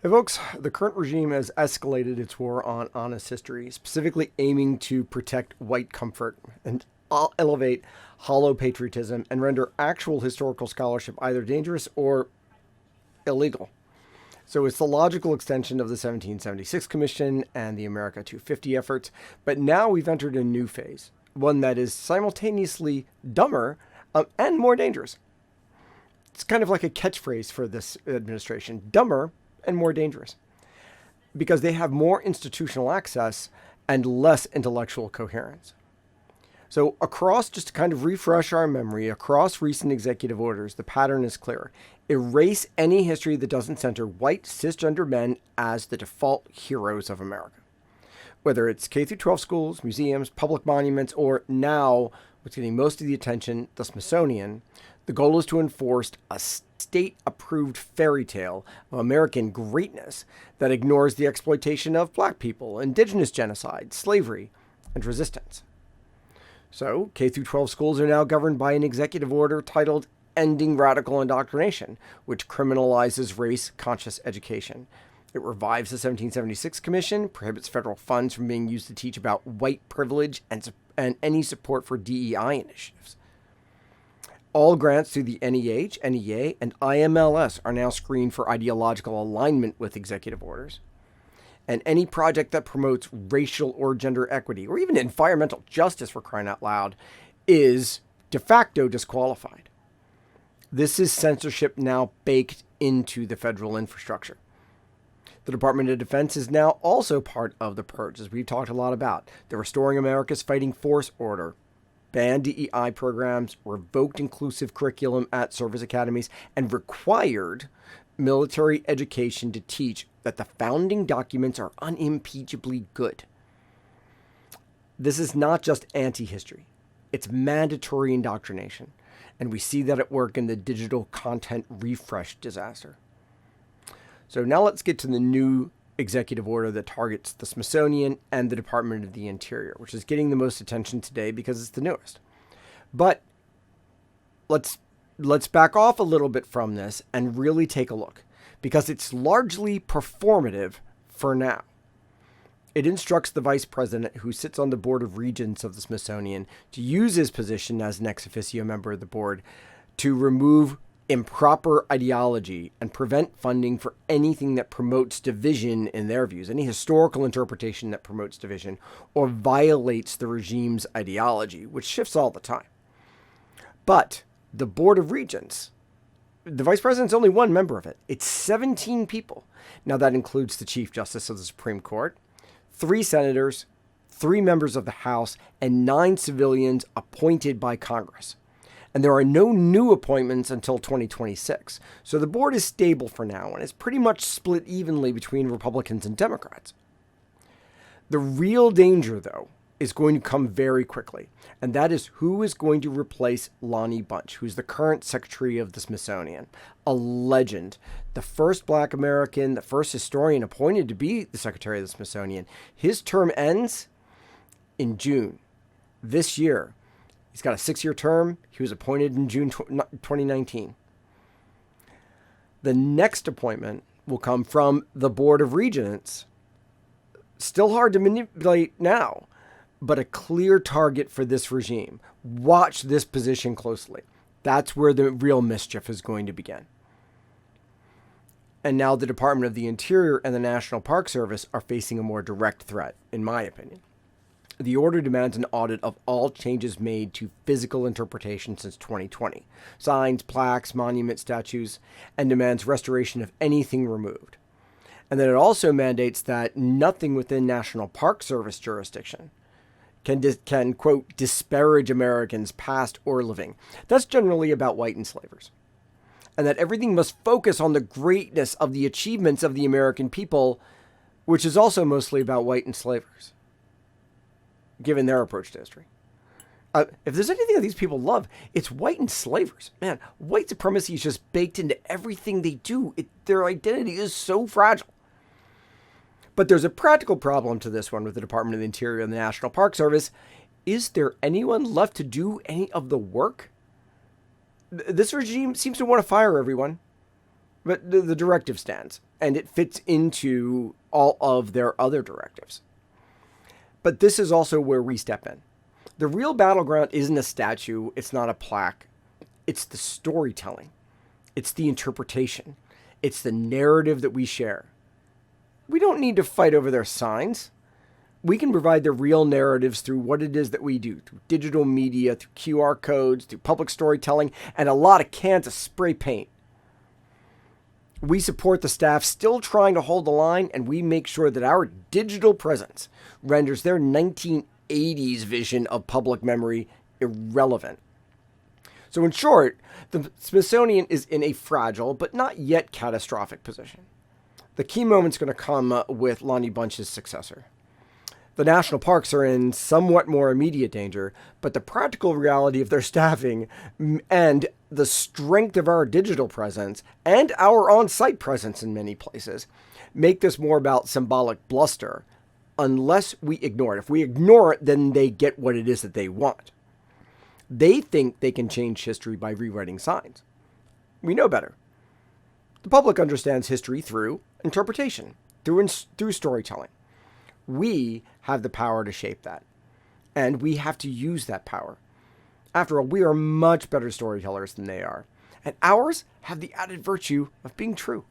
Hey folks, the current regime has escalated its war on honest history, specifically aiming to protect white comfort and elevate hollow patriotism and render actual historical scholarship either dangerous or illegal. So it's the logical extension of the 1776 Commission and the America 250 efforts, but now we've entered a new phase, one that is simultaneously dumber and more dangerous. It's kind of like a catchphrase for this administration: dumber and more dangerous, because they have more institutional access and less intellectual coherence. So just to kind of refresh our memory, across recent executive orders, the pattern is clear. Erase any history that doesn't center white cisgender men as the default heroes of America. Whether it's K through 12 schools, museums, public monuments, or now what's getting most of the attention, the Smithsonian, the goal is to enforce a state-approved fairy tale of American greatness that ignores the exploitation of black people, indigenous genocide, slavery, and resistance. So, K through 12 schools are now governed by an executive order titled Ending Radical Indoctrination, which criminalizes race-conscious education. It revives the 1776 Commission, prohibits federal funds from being used to teach about white privilege and any support for DEI initiatives. All grants through the NEH, NEA, and IMLS are now screened for ideological alignment with executive orders. And any project that promotes racial or gender equity, or even environmental justice, for crying out loud, is de facto disqualified. This is censorship now baked into the federal infrastructure. The Department of Defense is now also part of the purge, as we've talked a lot about. The Restoring America's Fighting Force Order banned DEI programs, revoked inclusive curriculum at service academies, and required military education to teach that the founding documents are unimpeachably good. This is not just anti-history. It's mandatory indoctrination. And we see that at work in the digital content refresh disaster. So now let's get to the new executive order that targets the Smithsonian and the Department of the Interior, which is getting the most attention today because it's the newest. But let's back off a little bit from this and really take a look, because it's largely performative for now. It instructs the vice president, who sits on the Board of Regents of the Smithsonian, to use his position as an ex officio member of the board to remove improper ideology and prevent funding for anything that promotes division in their views, any historical interpretation that promotes division or violates the regime's ideology, which shifts all the time. But the Board of Regents, the vice president's only one member of it. It's 17 people. Now that includes the Chief Justice of the Supreme Court, 3 senators, 3 members of the House, and 9 civilians appointed by Congress. And there are no new appointments until 2026. So the board is stable for now and is pretty much split evenly between Republicans and Democrats. The real danger, though, is going to come very quickly. And that is who is going to replace Lonnie Bunch, who's the current secretary of the Smithsonian. A legend. The first black American, the first historian appointed to be the secretary of the Smithsonian. His term ends in June this year. He's got a 6-year term. He was appointed in June 2019. The next appointment will come from the Board of Regents. Still hard to manipulate now, but a clear target for this regime. Watch this position closely. That's where the real mischief is going to begin. And now the Department of the Interior and the National Park Service are facing a more direct threat, in my opinion. The order demands an audit of all changes made to physical interpretation since 2020, signs, plaques, monument statues, and demands restoration of anything removed. And then it also mandates that nothing within National Park Service jurisdiction can quote, disparage Americans past or living. That's generally about white enslavers. And that everything must focus on the greatness of the achievements of the American people, which is also mostly about white enslavers, given their approach to history. If there's anything that these people love, it's white enslavers. Man, white supremacy is just baked into everything they do. Their identity is so fragile. But there's a practical problem to this one with the Department of the Interior and the National Park Service. Is there anyone left to do any of the work? This regime seems to want to fire everyone. but the directive stands, and it fits into all of their other directives. But this is also where we step in. The real battleground isn't a statue, it's not a plaque. It's the storytelling. It's the interpretation. It's the narrative that we share. We don't need to fight over their signs. We can provide the real narratives through what it is that we do, through digital media, through QR codes, through public storytelling, and a lot of cans of spray paint. We support the staff still trying to hold the line, and we make sure that our digital presence renders their 1980s vision of public memory irrelevant. So in short, the Smithsonian is in a fragile but not yet catastrophic position. The key moment's going to come with Lonnie Bunch's successor. The national parks are in somewhat more immediate danger, but the practical reality of their staffing and the strength of our digital presence and our on-site presence in many places make this more about symbolic bluster unless we ignore it. If we ignore it, then they get what it is that they want. They think they can change history by rewriting signs. We know better. The public understands history through interpretation, through storytelling. We have the power to shape that, and we have to use that power. After all, we are much better storytellers than they are, and ours have the added virtue of being true.